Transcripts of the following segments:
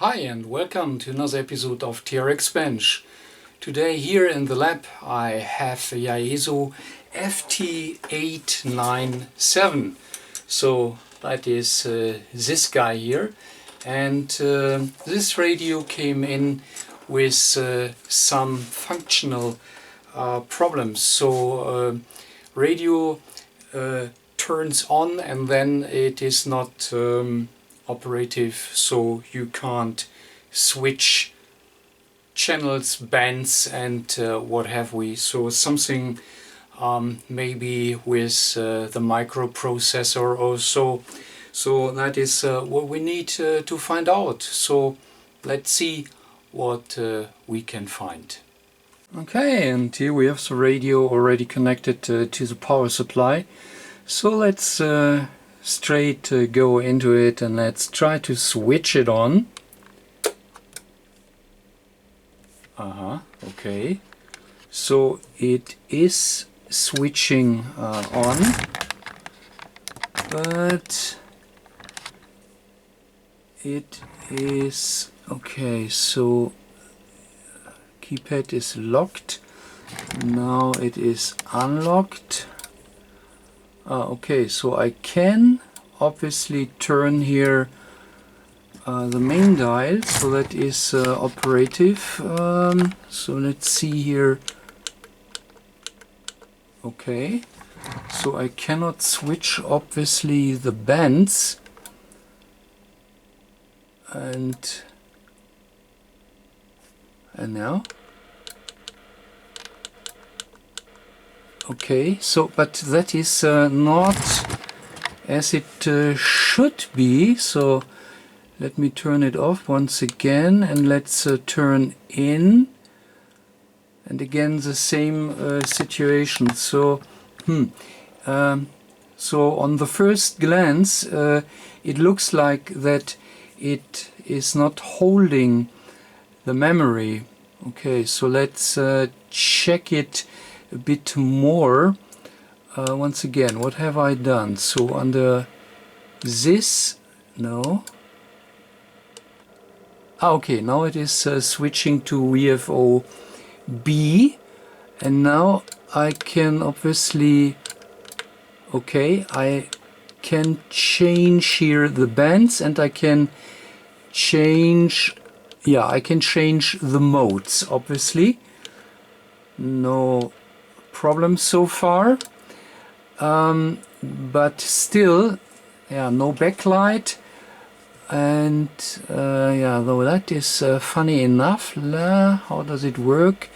Hi and welcome to another episode of TRX Bench. Today here in the lab I have a Yaesu FT-897. So that is this guy here, and this radio came in with some functional problems. So radio turns on and then it is not operative, so you can't switch channels, bands and what have we. So something maybe with the microprocessor or so. So that is what we need to find out. So let's see what we can find. Okay, and here we have the radio already connected to the power supply. So let's straight go into it and let's try to switch it on. Okay. So it is switching on, but it is okay. So keypad is locked. Now it is unlocked. Okay, so I can obviously turn here the main dial, so that is operative. So let's see here. Okay, so I cannot switch obviously the bands, and now. Okay, so but that is not as it should be, so let me turn it off once again and let's turn in, and again the same situation. So so on the first glance it looks like that it is not holding the memory. Okay, so let's check it a bit more. Once again, what have I done? So under this, no. Okay, now it is switching to VFO B, and now I can obviously, okay, I can change here the bands, and I can change, yeah, I can change the modes, obviously. No problem so far, but still, yeah, no backlight, and yeah, though that is funny enough. How does it work?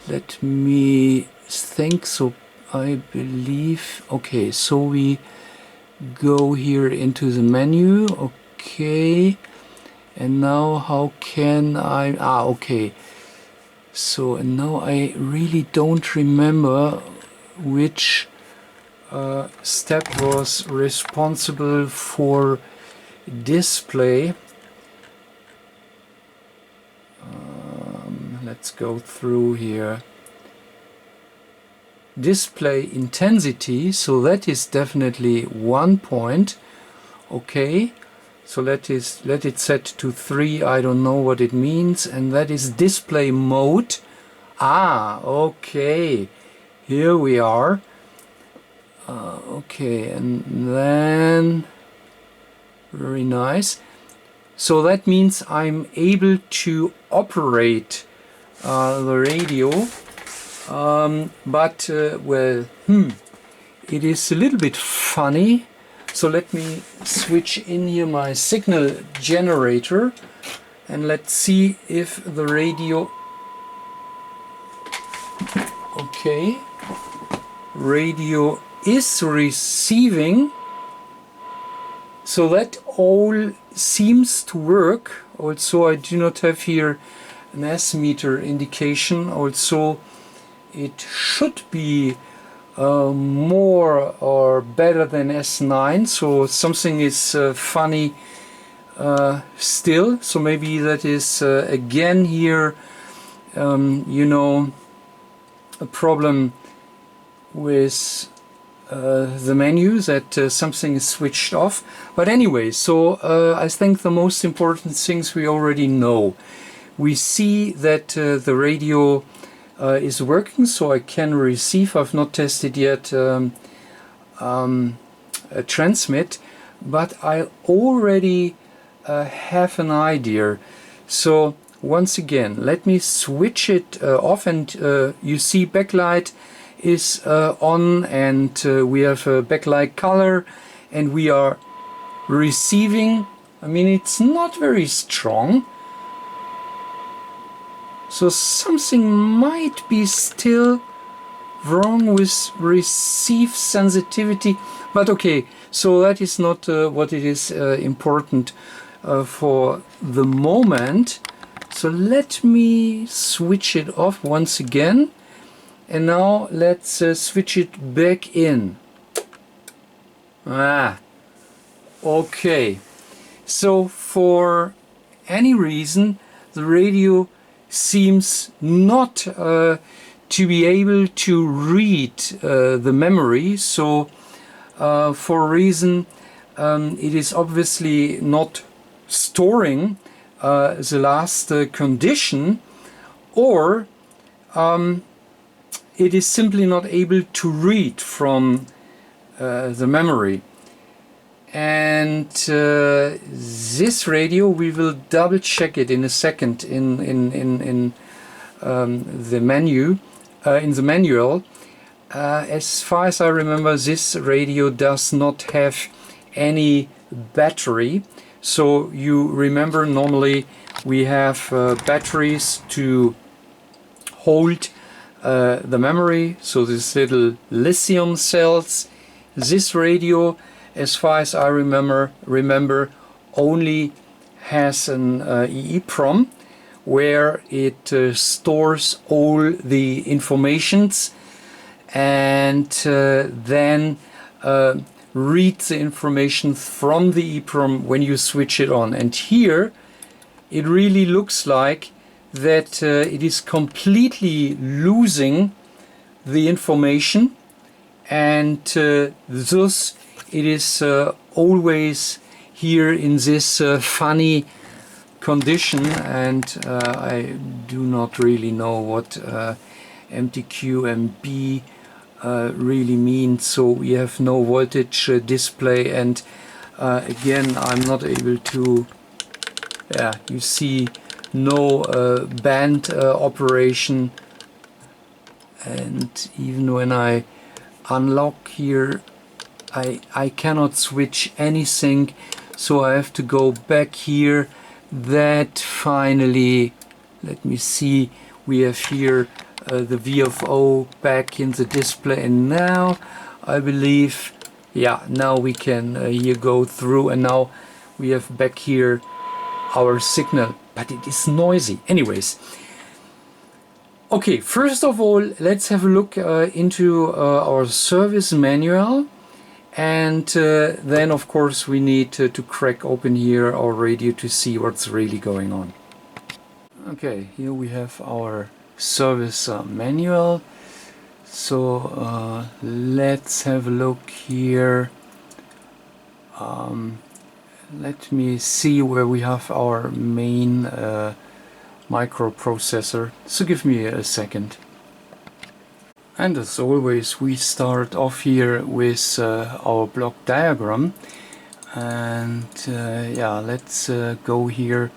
Let me think. So I believe, okay, so we go here into the menu. Okay, and now how can I, okay. So, and now I really don't remember which step was responsible for display. Let's go through here. Display intensity, so that is definitely 1 point. Okay. So let it set to 3, I don't know what it means, and that is display mode. Okay, here we are. Okay, and then, very nice. So that means I'm able to operate the radio, but well, it is a little bit funny. So let me switch in here my signal generator and let's see if the radio, okay, radio is receiving. So that all seems to work. Also, I do not have here an S-meter indication. Also, it should be more or better than S9, so something is funny still. So maybe that is again here, you know, a problem with the menu that something is switched off. But anyway, so I think the most important things we already know. We see that the radio is working, so I can receive. I've not tested yet transmit, but I already have an idea. So once again, let me switch it off, and you see backlight is on, and we have a backlight color, and we are receiving. I mean, it's not very strong, so something might be still wrong with receive sensitivity, but okay, so that is not what it is important for the moment. So let me switch it off once again, and now let's switch it back in. Okay, so for any reason the radio seems not to be able to read the memory, so for a reason it is obviously not storing the last condition, or it is simply not able to read from the memory. And this radio, we will double check it in a second in the menu, in the manual. As far as I remember, this radio does not have any battery. So you remember, normally we have batteries to hold the memory, so these little lithium cells. This radio, as far as I remember, only has an EEPROM, where it stores all the informations, and then reads the information from the EEPROM when you switch it on. And here it really looks like that it is completely losing the information, and thus it is always here in this funny condition, and I do not really know what MTQMB really means. So we have no voltage display, and again I'm not able to, you see no band operation, and even when I unlock here I cannot switch anything, so I have to go back here. That finally, let me see, we have here the VFO back in the display, and now I believe, now we can here go through, and now we have back here our signal, but it is noisy. Anyways, okay, first of all, let's have a look into our service manual. And then of course we need to crack open here our radio to see what's really going on. Okay, here we have our service manual. So let's have a look here. Let me see where we have our main microprocessor. So give me a second. And as always, we start off here with our block diagram, and let's go here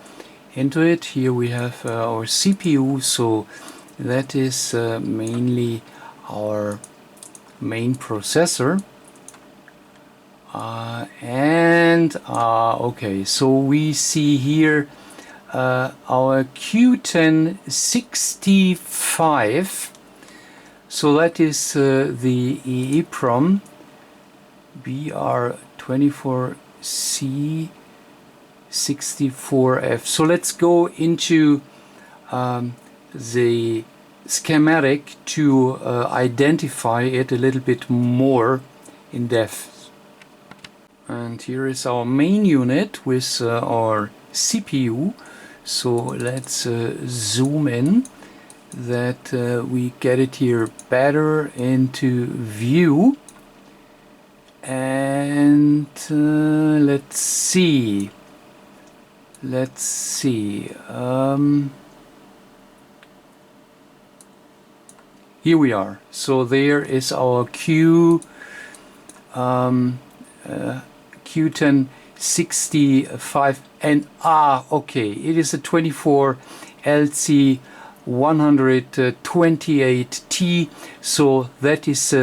into it. Here we have our CPU, so that is mainly our main processor, okay, so we see here our Q1065. So that is the EEPROM BR24C64F. So let's go into the schematic to identify it a little bit more in depth. And here is our main unit with our CPU. So let's zoom in, that we get it here better into view. And let's see. Here we are. So there is our Q1065, and okay, it is a 24 LC 128T. So that is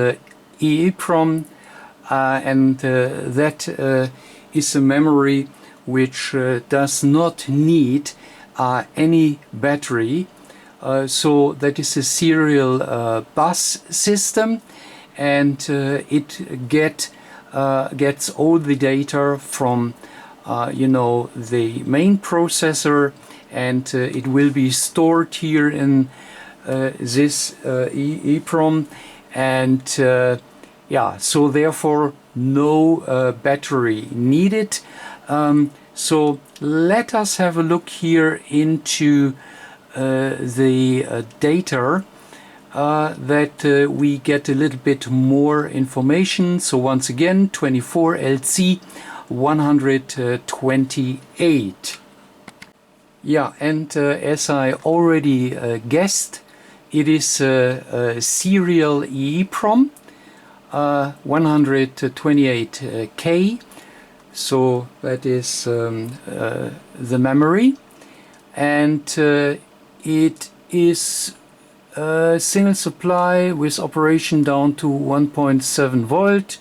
EEPROM, and that is a memory which does not need any battery. So that is a serial bus system, and it gets all the data from the main processor, and it will be stored here in this EEPROM, and yeah, so therefore no battery needed. So let us have a look here into the data that we get a little bit more information. So once again, 24 LC 128. Yeah, and as I already guessed, it is a serial EEPROM 128K. So that is the memory, and it is a single supply with operation down to 1.7 volt.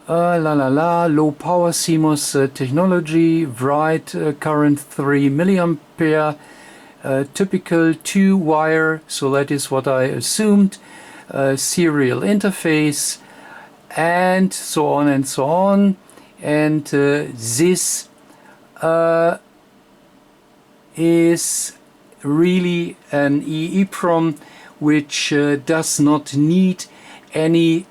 Low power CMOS technology, bright current 3 milliampere, typical 2-wire, so that is what I assumed, serial interface, and so on and so on. And this is really an EEPROM which does not need any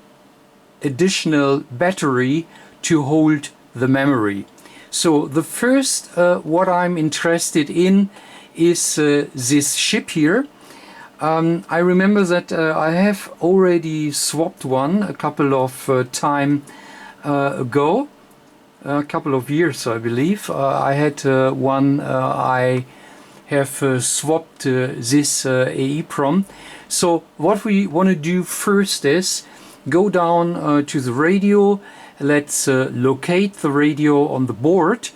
additional battery to hold the memory. So the first what I'm interested in is this chip here. I remember that I have already swapped one a couple of time ago, a couple of years I believe. I had one, I have swapped this EEPROM. So what we want to do first is go down to the radio. Let's locate the radio on the board,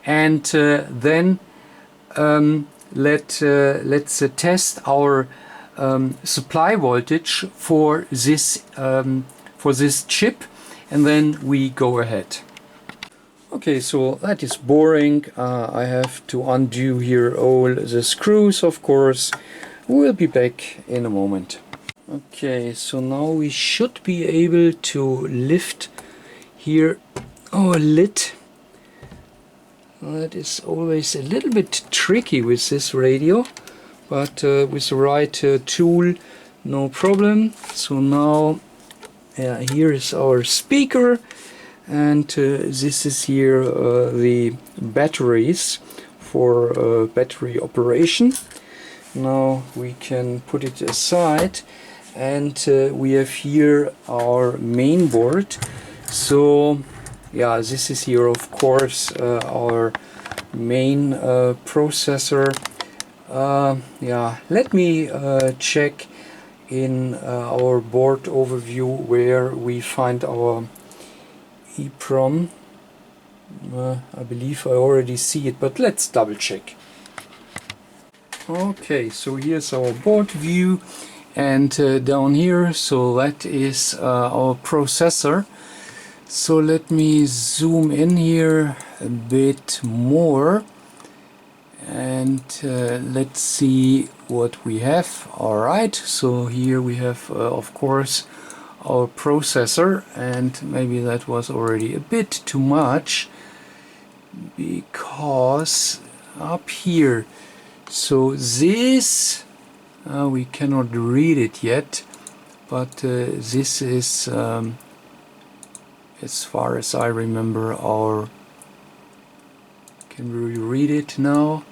and then let's test our supply voltage for this chip, and then we go ahead. Okay, so that is boring. I have to undo here all the screws, of course. We'll be back in a moment. Okay, so now we should be able to lift here our lid. That is always a little bit tricky with this radio, but with the right tool, no problem. So now here is our speaker, and this is here the batteries for battery operation. Now we can put it aside, and we have here our main board. So yeah, this is here of course our main processor. Yeah, let me check in our board overview where we find our EEPROM. I believe I already see it, but let's double check. Okay, so here's our board view, and down here, so that is our processor. So let me zoom in here a bit more, and let's see what we have. Alright, so here we have of course our processor, and maybe that was already a bit too much, because up here, so this we cannot read it yet, but this is as far as I remember our, can we read it now?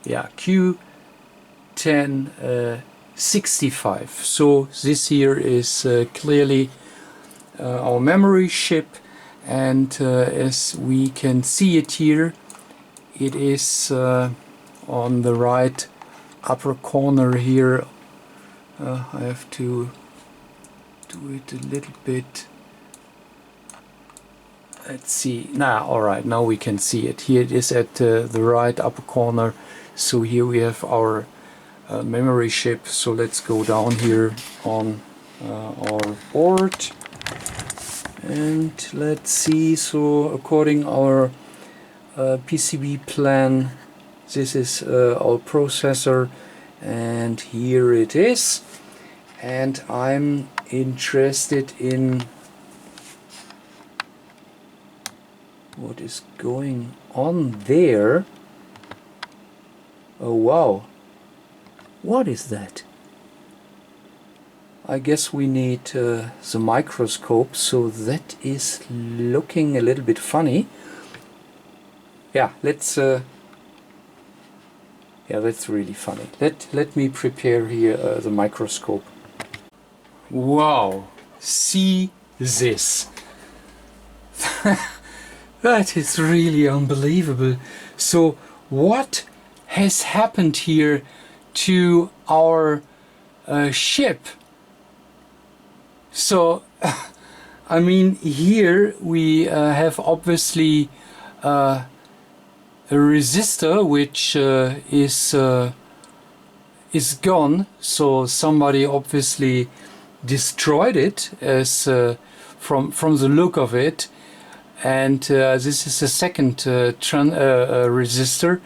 Yeah, Q1065. So this here is clearly our memory chip, and as we can see it here, it is on the right upper corner here. I have to do it a little bit. Let's see. Now, alright, now we can see it. Here it is at the right upper corner. So here we have our memory chip. So let's go down here on our board. And let's see. So according our PCB plan, this is our processor. And here it is. And I'm interested in what is going on there. Oh wow, what is that? I guess we need the microscope, so that is looking a little bit funny. Yeah, let's yeah, that's really funny. Let me prepare here the microscope. Wow, see this. That is really unbelievable. So what has happened here to our ship? So I mean, here we have obviously a resistor which is gone. So somebody obviously destroyed it, as from the look of it. And this is the second resistor,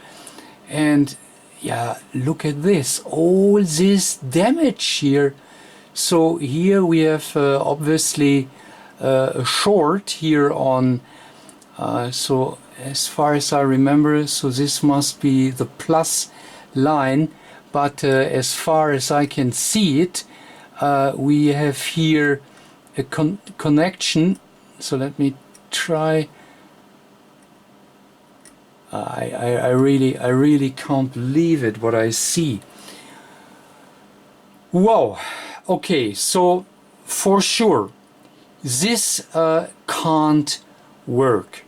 and yeah, look at this, all this damage here. So here we have obviously a short here on, so as far as I remember, so this must be the plus line, but as far as I can see it, we have here a connection. So let me try. I really can't believe it what I see. Wow. Okay, so for sure this can't work.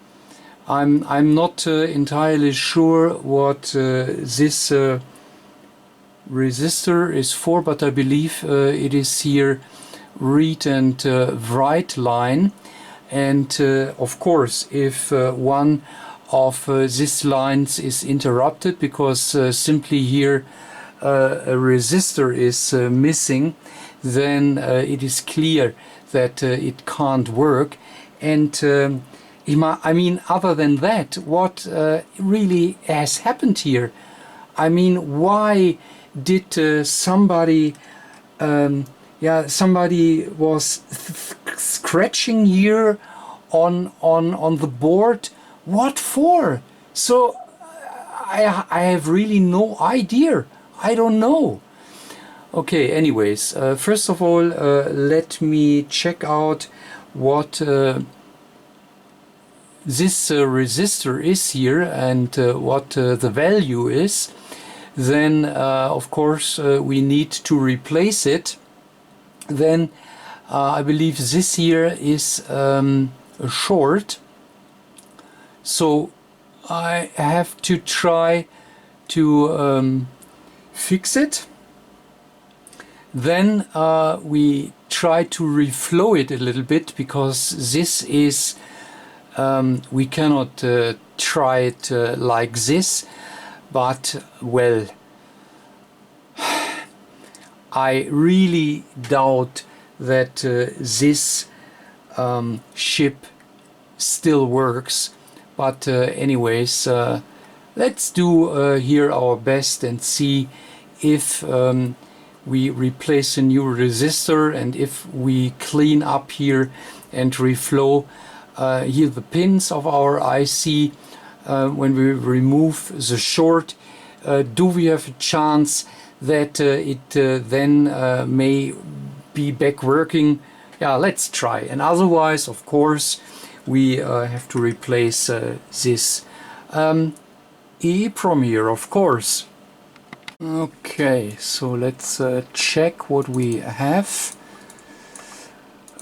I'm not entirely sure what this resistor is for, but I believe it is here read and write line. And of course, if one of these lines is interrupted because simply here a resistor is missing, then it is clear that it can't work. And I mean, other than that, what really has happened here? I mean, why did somebody yeah, somebody was scratching here on the board? What for? So I have really no idea. I don't know. Okay, anyways, first of all, let me check out what this resistor is here and what the value is. Then of course we need to replace it. Then I believe this here is a short, so I have to try to fix it. Then we try to reflow it a little bit, because this is we cannot try it like this, but well, I really doubt that this chip still works. But anyways, let's do here our best and see if we replace a new resistor, and if we clean up here and reflow here the pins of our IC when we remove the short. Do we have a chance that it then may be back working? Yeah, let's try. And otherwise, of course, we have to replace this EEPROM here, of course. Okay, so let's check what we have.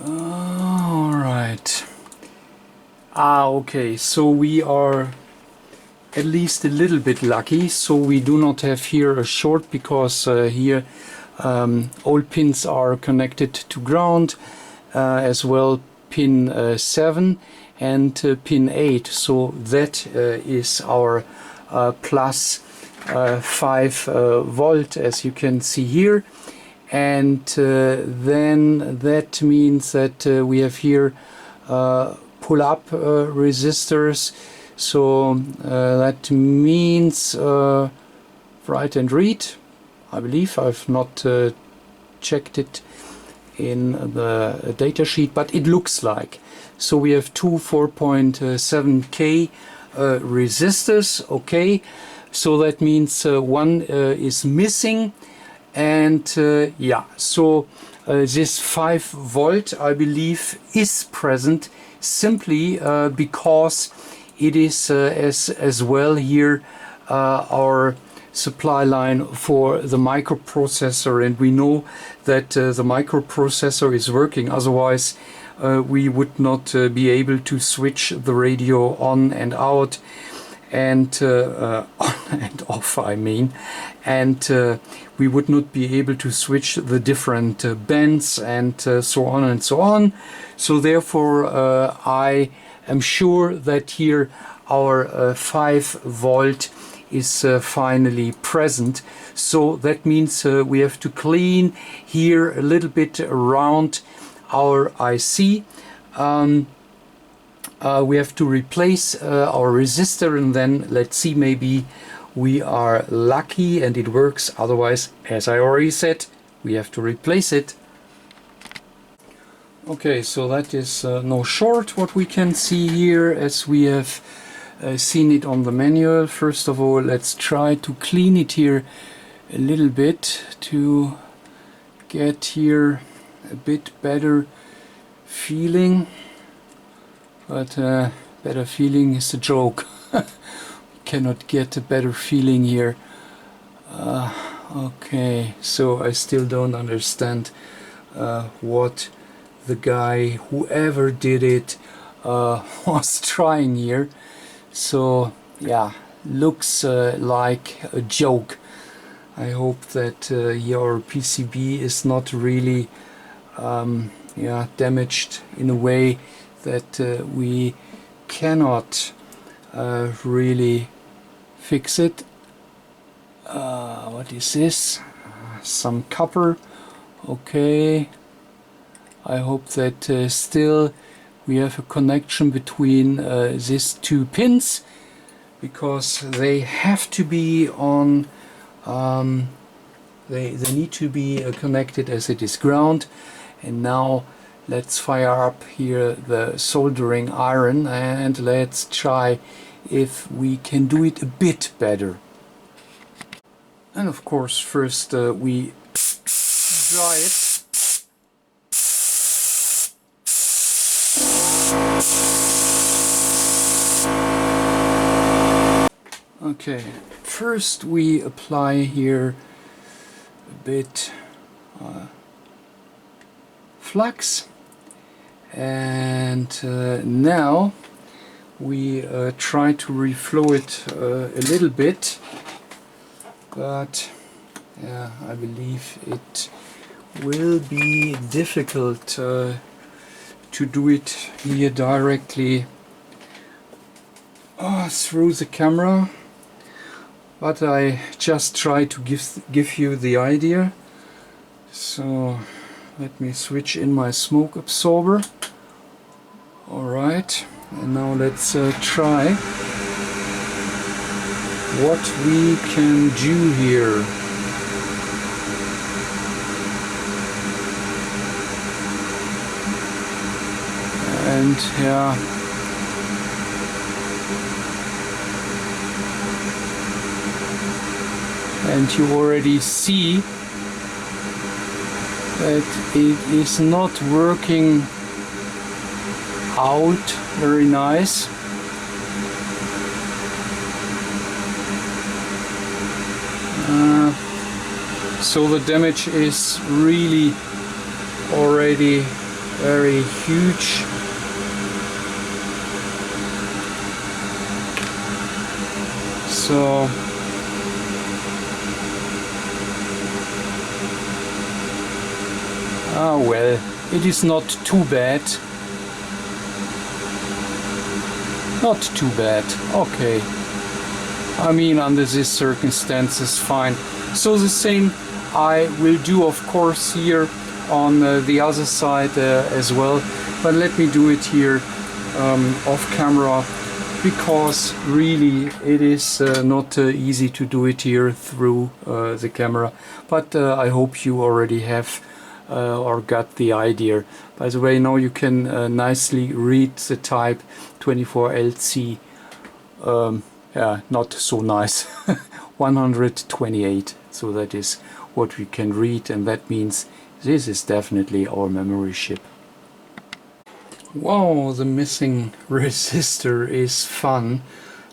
All right. Okay, so we are at least a little bit lucky. So we do not have here a short, because here all pins are connected to ground, as well pin 7 and pin 8. So that is our plus 5 volt, as you can see here. And then that means that we have here pull-up resistors. So that means write and read. I believe I've not checked it in the data sheet, but it looks like. So we have two 4.7K resistors. Okay, so that means one is missing. And yeah, so this 5 volt, I believe, is present simply because it is as well here our supply line for the microprocessor, and we know that the microprocessor is working. Otherwise we would not be able to switch the radio on and out, and on and off, I mean, and we would not be able to switch the different bands and so on and so on. So therefore I am sure that here our 5 volt is finally present. So that means we have to clean here a little bit around our IC. We have to replace our resistor, and then let's see, maybe we are lucky and it works. Otherwise, as I already said, we have to replace it. Okay, so that is no short what we can see here, as we have seen it on the manual. First of all, let's try to clean it here a little bit to get here a bit better feeling. But better feeling is a joke. Cannot get a better feeling here. Okay, so I still don't understand what the guy, whoever did it, was trying here. So yeah, looks like a joke. I hope that your PCB is not really yeah, damaged in a way that we cannot really fix it. What is this? Some copper. Okay. I hope that still we have a connection between these two pins, because they have to be on, they need to be connected as it is ground. And now let's fire up here the soldering iron and let's try if we can do it a bit better. And of course first we dry it. Okay, first we apply here a bit flux, and now we try to reflow it a little bit, but yeah, I believe it will be difficult to do it here directly through the camera, but I just try to give you the idea. So let me switch in my smoke absorber. Alright, and now let's try what we can do here. And yeah, and you already see that it is not working out very nice. So the damage is really already very huge. So well, it is not too bad. Not too bad. Okay. I mean, under these circumstances, fine. So the same I will do, of course, here on the other side as well. But let me do it here off camera, because really it is not easy to do it here through the camera. But I hope you already have or got the idea. By the way, now you can nicely read the type 24LC. Yeah, not so nice. 128. So that is what we can read, and that means this is definitely our memory chip. Wow, the missing resistor is fun.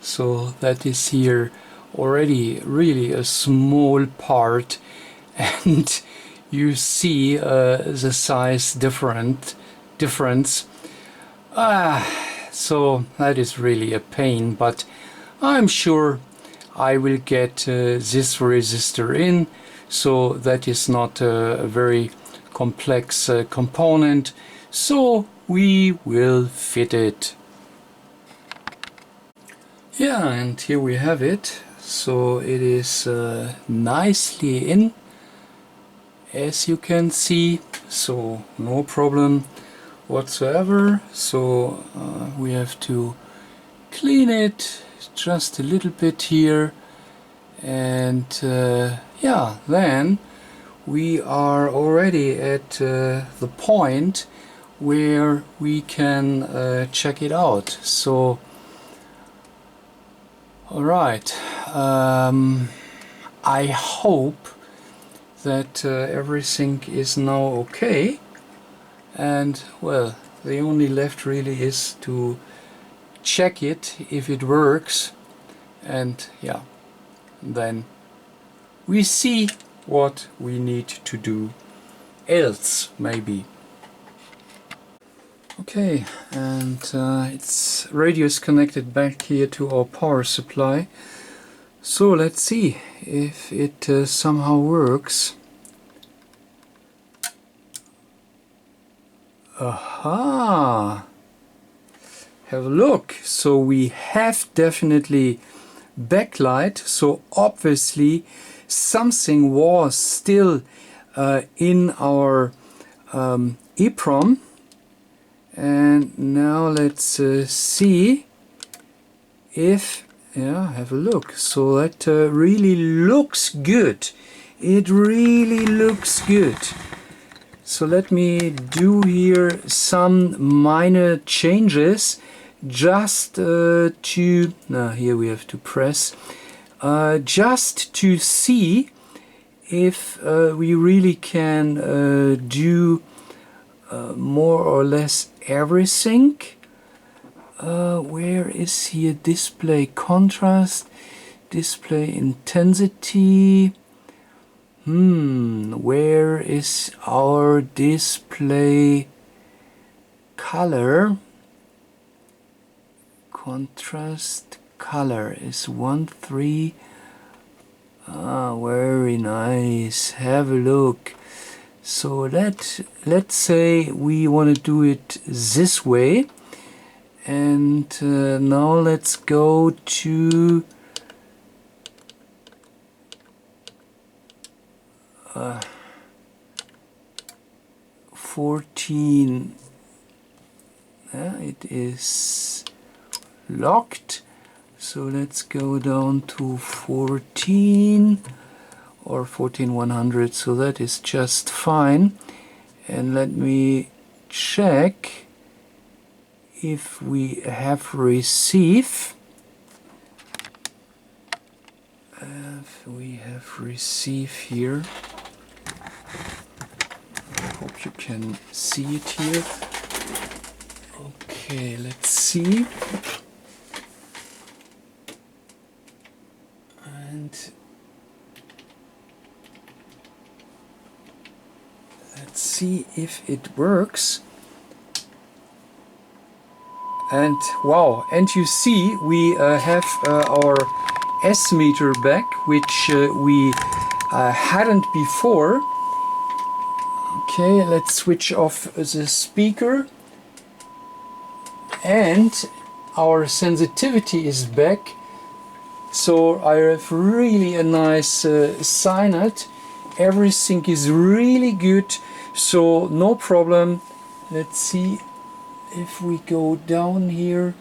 So that is here already really a small part, and you see the size difference. So that is really a pain, but I'm sure I will get this resistor in, so that is not a very complex component, so we will fit it. Yeah, and here we have it. So it is nicely in, as you can see, so no problem whatsoever. So we have to clean it just a little bit here, and yeah, then we are already at the point where we can check it out. So alright, I hope that everything is now okay, and well, the only left really is to check it if it works, and yeah, then we see what we need to do else, maybe. Okay, and its radio is connected back here to our power supply, so let's see if it somehow works. Aha! Have a look. So we have definitely backlight, so obviously something was still in our EEPROM. And now let's see if, yeah, have a look. So that really looks good. It really looks good. So let me do here some minor changes, just to, now here we have to press, just to see if we really can do more or less everything. Where is here display contrast, display intensity? Where is our display color? Contrast color is 1.3. Very nice. Have a look. So let's say we want to do it this way, and now let's go to 14. It is locked, so let's go down to 14 or 14100, so that is just fine. And let me check if we have receive. If we have receive here, I hope you can see it here. Okay, let's see. And let's see if it works. And wow, and you see we have our S meter back, which we hadn't before. Okay, let's switch off the speaker, and our sensitivity is back. So I have really a nice signet. Everything is really good, so no problem. Let's see if we go down here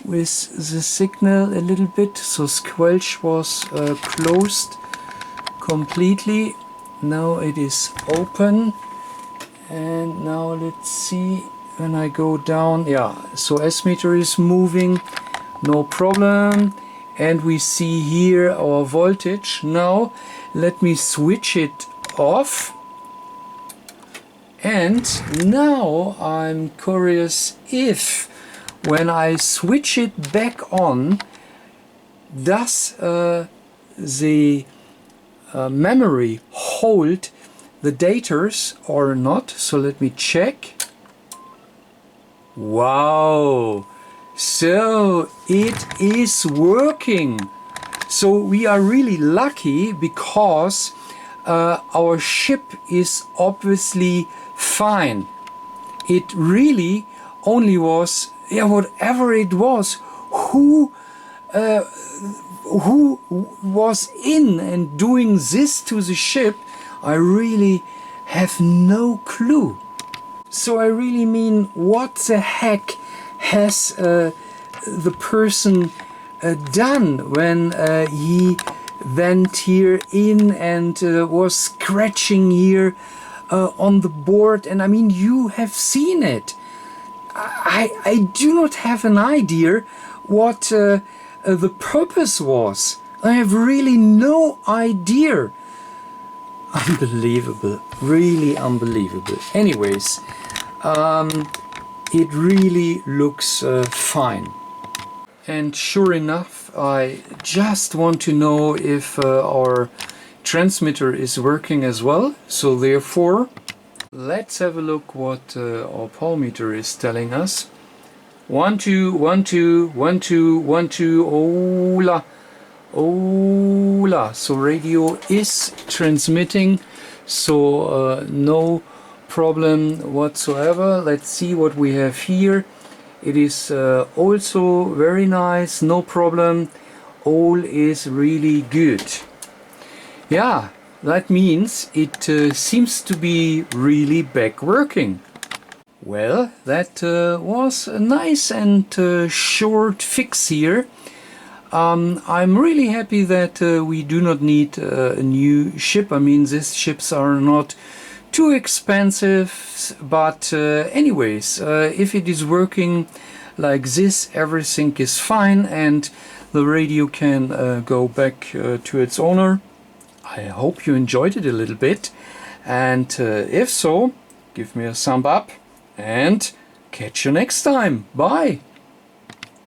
with the signal a little bit. So squelch was closed completely. Now it is open, and now let's see when I go down. Yeah, so S meter is moving, no problem. And we see here our voltage. Now let me switch it off. And now I'm curious if when I switch it back on, does the memory hold the datas or not? So let me check. Wow! So it is working. So we are really lucky because our chip is obviously fine. It really only was, yeah, whatever it was, who was in and doing this to the chip, I really have no clue. So I really mean, what the heck has the person done when he went here in and was scratching here on the board? And I mean, you have seen it. I do not have an idea what the purpose was. I have really no idea. Unbelievable, really unbelievable. Anyways, it really looks fine. And sure enough, I just want to know if our transmitter is working as well. So therefore, let's have a look what our power meter is telling us. 1 2 1 2 1 2 1 2. Hola, hola. So radio is transmitting, so no problem whatsoever. Let's see what we have here. It is also very nice, no problem. All is really good. Yeah, that means it seems to be really back working. Well, that was a nice and short fix here. I'm really happy that we do not need a new chip. I mean, these chips are not too expensive, but anyways, if it is working like this, everything is fine and the radio can go back to its owner. I hope you enjoyed it a little bit, and if so, give me a thumb up and catch you next time. Bye!